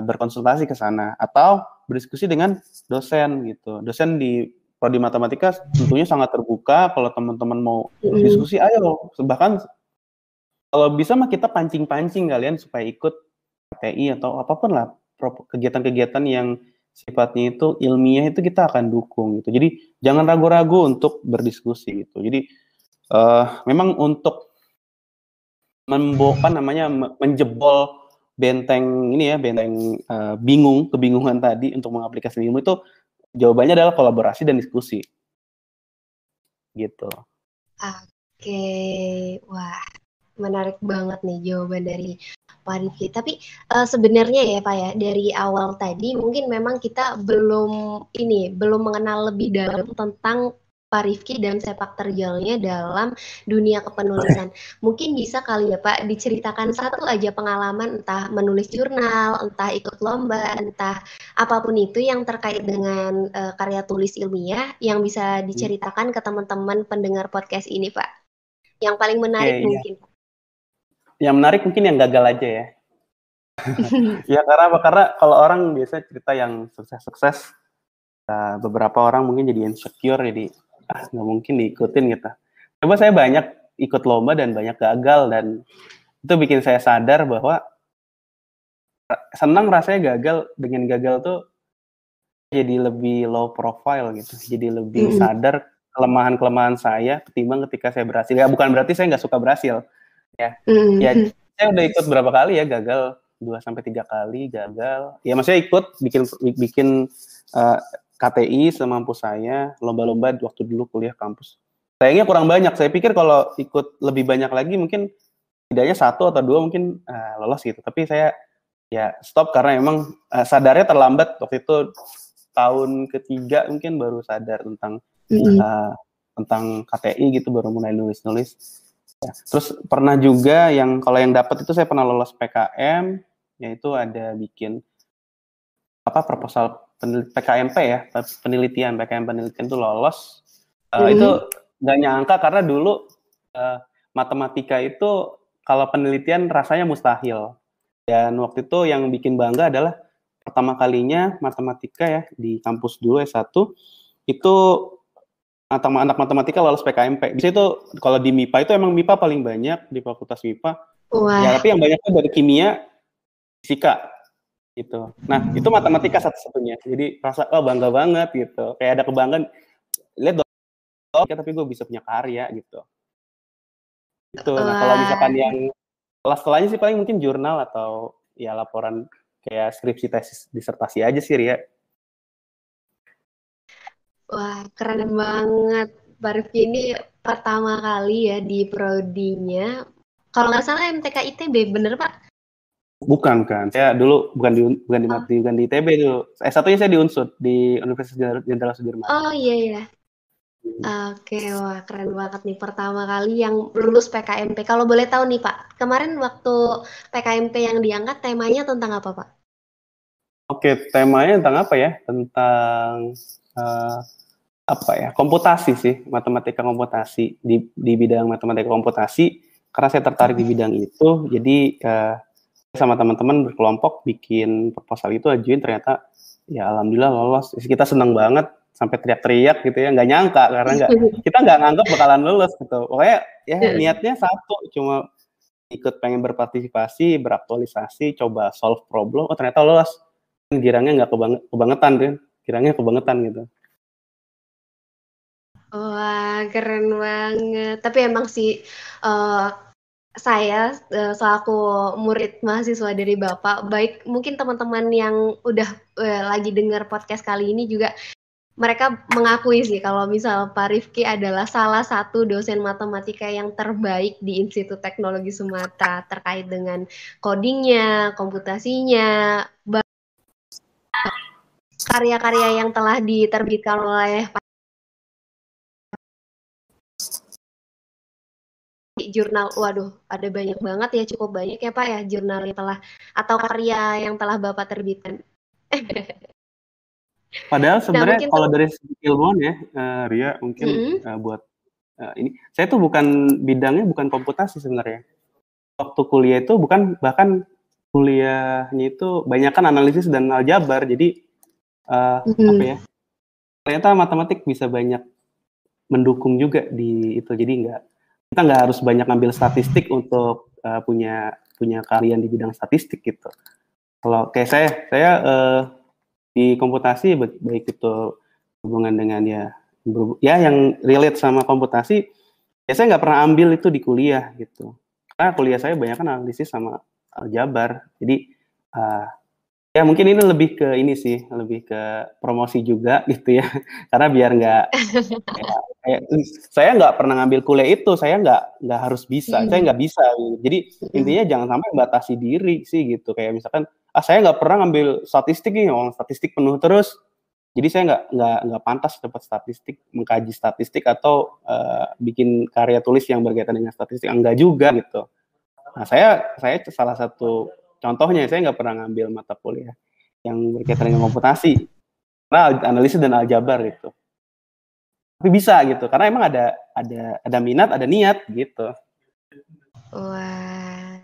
berkonsultasi ke sana atau berdiskusi dengan dosen gitu. Dosen di prodi matematika tentunya sangat terbuka, kalau teman-teman mau diskusi ayo, bahkan kalau bisa mah kita pancing-pancing kalian supaya ikut TI atau apapun lah kegiatan-kegiatan yang sifatnya itu ilmiah, itu kita akan dukung gitu. Jadi jangan ragu-ragu untuk berdiskusi gitu. Jadi memang untuk menjebol benteng ini ya, benteng kebingungan tadi untuk mengaplikasikan ilmu itu, jawabannya adalah kolaborasi dan diskusi. Gitu. Oke, wah menarik banget nih jawaban dari Pak Rifki. Tapi sebenarnya ya Pak ya, dari awal tadi mungkin memang kita belum mengenal lebih dalam tentang Pak Rifki dan sepak terjalnya dalam dunia kepenulisan. Mungkin bisa kali ya Pak diceritakan satu aja pengalaman, entah menulis jurnal, entah ikut lomba, entah apapun itu yang terkait dengan karya tulis ilmiah yang bisa diceritakan ke teman-teman pendengar podcast ini Pak. Yang paling menarik mungkin. Yang menarik mungkin yang gagal aja ya. Ya karena apa? Karena kalau orang biasa cerita yang sukses-sukses, beberapa orang mungkin jadi insecure, jadi nggak mungkin diikutin gitu. Coba saya banyak ikut lomba dan banyak gagal, dan itu bikin saya sadar bahwa senang rasanya gagal. Dengan gagal tuh jadi lebih low profile gitu, jadi lebih sadar kelemahan-kelemahan saya ketimbang ketika saya berhasil. Ya bukan berarti saya nggak suka berhasil, ya. Ya saya udah ikut berapa kali ya gagal, 2-3 kali gagal. Ya maksudnya ikut bikin KTI semampu saya, lomba-lomba waktu dulu kuliah kampus. Sayangnya kurang banyak. Saya pikir kalau ikut lebih banyak lagi mungkin tidaknya 1 atau 2 mungkin lolos gitu. Tapi saya ya stop karena emang sadarnya terlambat. Waktu itu tahun ketiga mungkin baru sadar tentang KTI gitu, baru mulai nulis-nulis. Ya. Terus pernah juga kalau yang dapat itu saya pernah lolos PKM, yaitu ada bikin proposal PKMP ya, PKM penelitian itu lolos. Itu nggak nyangka karena dulu matematika itu kalau penelitian rasanya mustahil. Dan waktu itu yang bikin bangga adalah pertama kalinya matematika ya di kampus dulu S1 itu anak matematika lolos PKMP. Bisa itu kalau di MIPA itu emang MIPA paling banyak di Fakultas MIPA. Ya, tapi yang banyaknya dari kimia, fisika. Gitu. Nah, itu matematika satu-satunya. Jadi rasa bangga banget gitu. Kayak ada kebanggaan. Lihat dong, tapi gue bisa punya karya gitu. Itu. Nah, kalau misalkan yang setelahnya sih paling mungkin jurnal atau ya laporan kayak skripsi, tesis, disertasi aja sih, Ria. Wah, keren banget. Pak Rifki ini pertama kali ya di prodinya. Kalau nggak salah MTK ITB, bener Pak? Bukan kan, saya dulu bukan di ITB dulu. S1-nya saya di Unsud, di Universitas Jenderal Sudirman. Oh iya. Oke, wah keren banget nih, pertama kali yang lulus PKMP. Kalau boleh tahu nih Pak, kemarin waktu PKMP yang diangkat temanya tentang apa Pak? Oke, temanya tentang apa ya? Tentang komputasi sih, matematika komputasi, di bidang matematika komputasi. Karena saya tertarik di bidang itu, jadi sama teman-teman berkelompok bikin proposal itu, ajuin, ternyata ya alhamdulillah lolos. Kita senang banget sampai teriak-teriak gitu ya, nggak nyangka karena kita nggak nganggap bakalan lulus gitu. Pokoknya ya niatnya satu, cuma ikut pengen berpartisipasi, beraktualisasi, coba solve problem. Oh ternyata lolos. Girangnya nggak kebangetan kan, girangnya kebangetan gitu. Wah keren banget. Tapi emang sih saya selaku murid mahasiswa dari Bapak, baik mungkin teman-teman yang udah lagi dengar podcast kali ini juga, mereka mengakui sih kalau misal Pak Rifki adalah salah satu dosen matematika yang terbaik di Institut Teknologi Sumatera terkait dengan codingnya, komputasinya, karya-karya yang telah diterbitkan oleh jurnal. Waduh, ada banyak banget ya, cukup banyak ya Pak ya jurnal yang telah atau karya yang telah Bapak terbitkan. Padahal sebenarnya kalau dari segi ilmuwan ya, Ria mungkin buat ini, saya tuh bidangnya bukan komputasi sebenarnya. Waktu kuliah itu bahkan kuliahnya itu banyakan analisis dan aljabar, jadi ternyata matematik bisa banyak mendukung juga di itu. Jadi kita nggak harus banyak ngambil statistik untuk punya keahlian di bidang statistik gitu. Kalau kayak saya di komputasi, baik itu hubungan dengan ya yang relate sama komputasi, ya saya nggak pernah ambil itu di kuliah gitu. Karena kuliah saya banyak kan analisis sama aljabar. Jadi ya mungkin ini lebih ke promosi juga gitu ya. Karena biar nggak saya nggak pernah ngambil kuliah itu, saya nggak harus bisa, saya nggak bisa. Jadi intinya jangan sampai membatasi diri sih gitu. Kayak misalkan saya nggak pernah ngambil statistik nih, statistik penuh terus, Jadi saya nggak pantas dapat statistik, mengkaji statistik atau bikin karya tulis yang berkaitan dengan statistik, enggak juga gitu. Nah saya salah satu contohnya, saya nggak pernah ngambil mata kuliah yang berkaitan dengan komputasi, karena analisis dan aljabar gitu. Tapi bisa gitu, karena emang ada minat, ada niat gitu. Wah.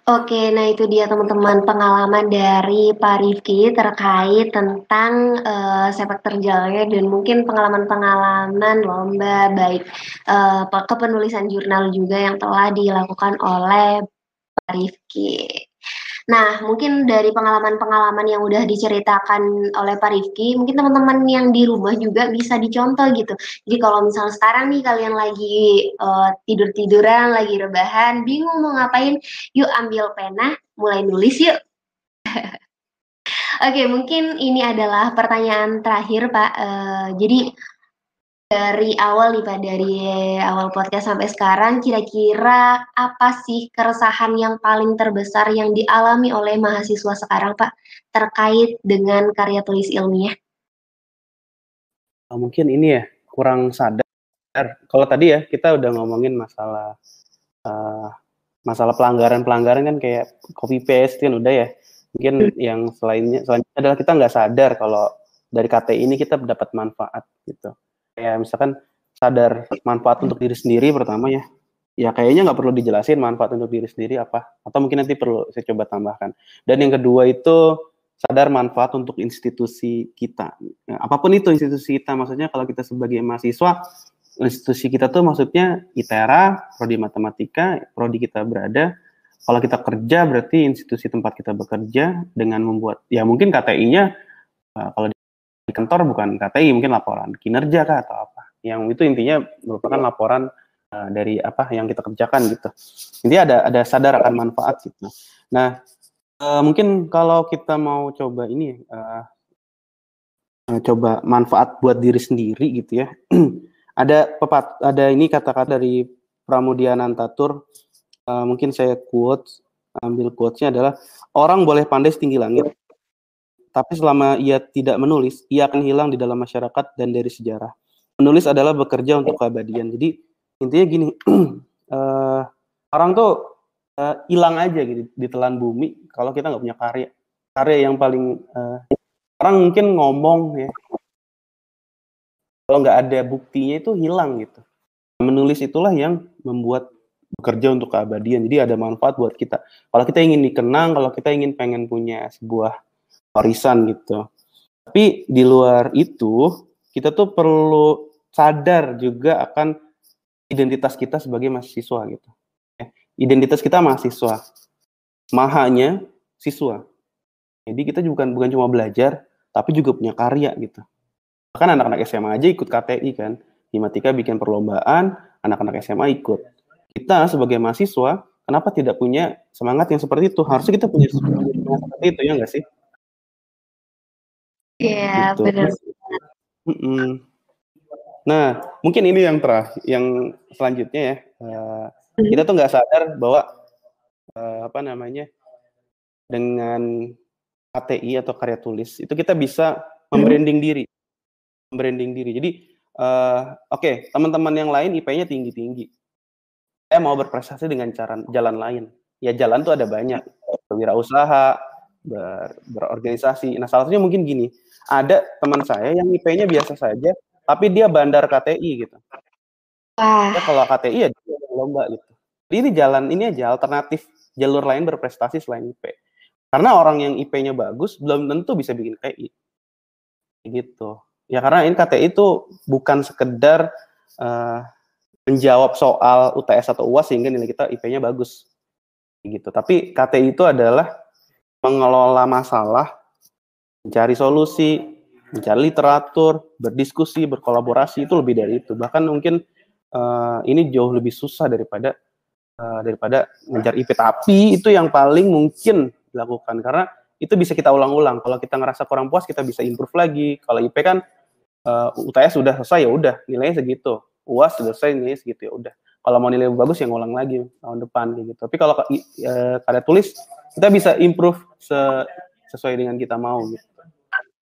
Oke, nah itu dia teman-teman pengalaman dari Pak Rifki terkait tentang sepak terjangnya dan mungkin pengalaman-pengalaman lomba baik kepenulisan jurnal juga yang telah dilakukan oleh Pak Rifki. Nah, mungkin dari pengalaman-pengalaman yang udah diceritakan oleh Pak Rifki, mungkin teman-teman yang di rumah juga bisa dicontoh gitu. Jadi kalau misalnya sekarang nih kalian lagi tidur-tiduran, lagi rebahan, bingung mau ngapain, yuk ambil pena, mulai nulis yuk. Oke, mungkin ini adalah pertanyaan terakhir, Pak. Jadi dari awal nih Pak, dari awal podcast sampai sekarang, kira-kira apa sih keresahan yang paling terbesar yang dialami oleh mahasiswa sekarang Pak, terkait dengan karya tulis ilmiah? Mungkin ini ya, kurang sadar. Kalau tadi ya, kita udah ngomongin masalah pelanggaran-pelanggaran kan kayak copy paste kan udah ya. Mungkin yang selanjutnya adalah kita nggak sadar kalau dari KTI ini kita dapat manfaat gitu. Kayak misalkan sadar manfaat untuk diri sendiri pertama ya. Ya kayaknya nggak perlu dijelasin manfaat untuk diri sendiri apa. Atau mungkin nanti perlu saya coba tambahkan. Dan yang kedua itu sadar manfaat untuk institusi kita. Ya, apapun itu institusi kita, maksudnya kalau kita sebagai mahasiswa, institusi kita tuh maksudnya ITERA, prodi matematika, prodi kita berada. Kalau kita kerja berarti institusi tempat kita bekerja dengan membuat, ya mungkin KTI-nya kalau di kantor bukan KTI, mungkin laporan kinerja kah atau apa. Yang itu intinya merupakan laporan dari apa yang kita kerjakan gitu. Intinya ada sadar akan manfaat gitu. Nah, mungkin kalau kita mau coba ini coba manfaat buat diri sendiri gitu ya. ada ini kata-kata dari Pramudia Anantatur, mungkin saya ambil quotes-nya adalah, orang boleh pandai setinggi langit, tapi selama ia tidak menulis, ia akan hilang di dalam masyarakat dan dari sejarah. Menulis adalah bekerja untuk keabadian. Jadi intinya gini, orang tuh hilang aja gitu di telan bumi kalau kita nggak punya karya yang paling orang mungkin ngomong ya, kalau nggak ada buktinya itu hilang gitu. Menulis itulah yang membuat bekerja untuk keabadian. Jadi ada manfaat buat kita. Kalau kita ingin dikenang, kalau kita pengen punya sebuah warisan gitu. Tapi di luar itu, kita tuh perlu sadar juga akan identitas kita sebagai mahasiswa gitu. Identitas kita mahasiswa, mahanya siswa. Jadi kita bukan cuma belajar, tapi juga punya karya gitu. Bahkan anak-anak SMA aja ikut KTI kan. Himatika bikin perlombaan, anak-anak SMA ikut. Kita sebagai mahasiswa, kenapa tidak punya semangat yang seperti itu? Harusnya kita punya semangat seperti itu, ya nggak sih? Iya, gitu. benar. Nah, mungkin ini yang selanjutnya ya. Kita tuh nggak sadar bahwa dengan KTI atau karya tulis itu kita bisa membranding diri. Jadi oke, teman-teman yang lain IP-nya tinggi-tinggi. Saya mau berprestasi dengan jalan lain. Ya jalan tuh ada banyak. Berwirausaha, berorganisasi. Nah, salah satunya mungkin gini. Ada teman saya yang IP-nya biasa saja, tapi dia bandar KTI gitu. Ya, kalau KTI ya lomba gitu. Jadi ini aja alternatif jalur lain berprestasi selain IP. Karena orang yang IP-nya bagus belum tentu bisa bikin KTI. Gitu. Ya karena ini KTI itu bukan sekedar menjawab soal UTS atau UAS sehingga nilai kita IP-nya bagus. Gitu. Tapi KTI itu adalah mengelola masalah, mencari solusi, mencari literatur, berdiskusi, berkolaborasi, itu lebih dari itu. Bahkan mungkin ini jauh lebih susah daripada ngejar IP. Tapi itu yang paling mungkin dilakukan karena itu bisa kita ulang-ulang. Kalau kita ngerasa kurang puas, kita bisa improve lagi. Kalau IP kan UTS sudah selesai ya udah nilainya segitu. UAS selesai nilainya segitu ya udah. Kalau mau nilai bagus ya ngulang lagi tahun depan gitu. Tapi kalau karya tulis kita bisa improve sesuai dengan kita mau gitu.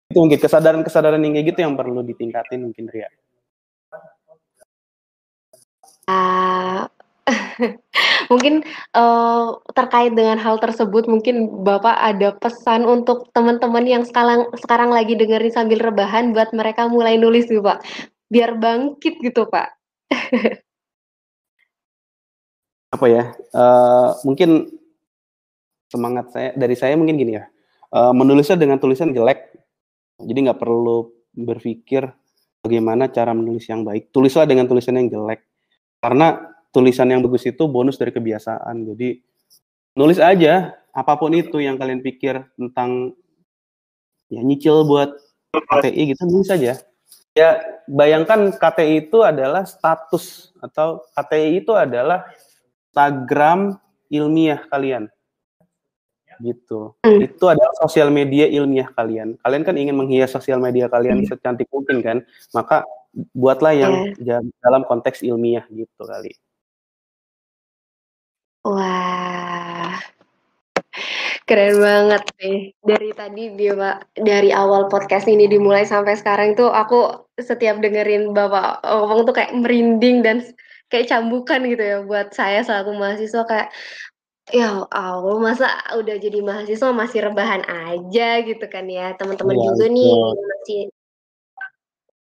Itu mungkin kesadaran yang kayak gitu yang perlu ditingkatin mungkin, Ria. Mungkin terkait dengan hal tersebut, mungkin Bapak ada pesan untuk teman-teman yang sekarang lagi dengerin sambil rebahan buat mereka mulai nulis gitu Pak, biar bangkit gitu Pak. Apa ya? Mungkin semangat dari saya mungkin gini ya. Menulisnya dengan tulisan jelek, jadi nggak perlu berpikir bagaimana cara menulis yang baik. Tulislah dengan tulisan yang jelek, karena tulisan yang bagus itu bonus dari kebiasaan. Jadi nulis aja apapun itu yang kalian pikir tentang ya nyicil buat KTI gitu, nulis aja. Ya bayangkan KTI itu adalah status atau KTI itu adalah Instagram ilmiah kalian. Gitu. Itu adalah sosial media ilmiah kalian. Kalian kan ingin menghias sosial media kalian secantik mungkin kan? Maka buatlah yang dalam konteks ilmiah gitu kali. Wah, keren banget nih. Dari tadi dari awal podcast ini dimulai sampai sekarang tuh aku setiap dengerin Bapak ngomong tuh kayak merinding dan kayak cambukan gitu ya buat saya selaku mahasiswa, kayak ya Allah, masa udah jadi mahasiswa masih rebahan aja gitu kan ya. Teman-teman juga nih masih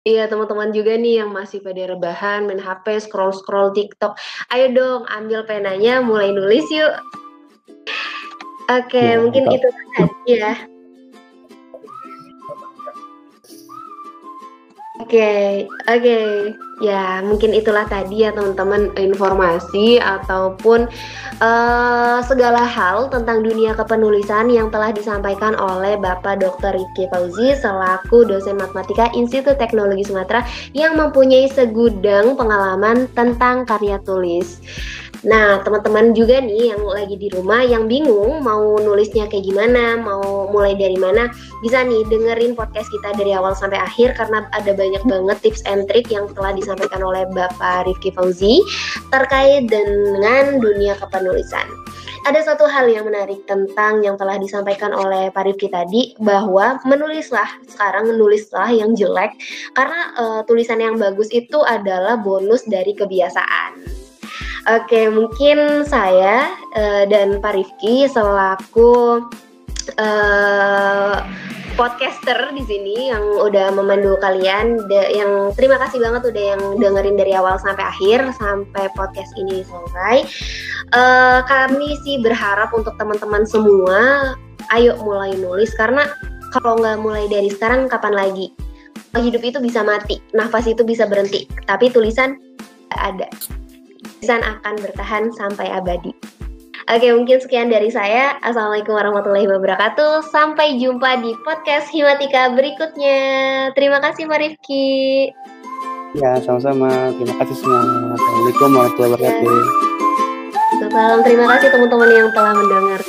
teman-teman juga nih yang masih pada rebahan, main HP, scroll-scroll TikTok. Ayo dong, ambil penanya, mulai nulis yuk. Oke, mungkin itu tadi ya. Oke. Ya, mungkin itulah tadi ya teman-teman informasi ataupun segala hal tentang dunia kepenulisan yang telah disampaikan oleh Bapak Dr. Rifki Fauzi selaku dosen matematika Institut Teknologi Sumatera yang mempunyai segudang pengalaman tentang karya tulis. Nah, teman-teman juga nih yang lagi di rumah yang bingung mau nulisnya kayak gimana, mau mulai dari mana, bisa nih dengerin podcast kita dari awal sampai akhir karena ada banyak banget tips and trick yang telah disampaikan oleh Bapak Rifki Fauzi terkait dengan dunia kepenulisan. Ada satu hal yang menarik tentang yang telah disampaikan oleh Pak Rifki tadi, bahwa menulislah yang jelek karena tulisan yang bagus itu adalah bonus dari kebiasaan. Oke, mungkin saya dan Pak Rifki selaku podcaster di sini yang udah memandu kalian, yang terima kasih banget udah yang dengerin dari awal sampai akhir sampai podcast ini selesai. Kami sih berharap untuk teman-teman semua, ayo mulai nulis, karena kalau nggak mulai dari sekarang kapan lagi? Hidup itu bisa mati, nafas itu bisa berhenti, tapi tulisan ada. Tulisan akan bertahan sampai abadi. Oke, mungkin sekian dari saya. Assalamualaikum warahmatullahi wabarakatuh. Sampai jumpa di podcast Himatika berikutnya. Terima kasih Pak Rifki. Ya, sama-sama. Terima kasih semua. Assalamualaikum warahmatullahi wabarakatuh. Salam, terima kasih teman-teman yang telah mendengar.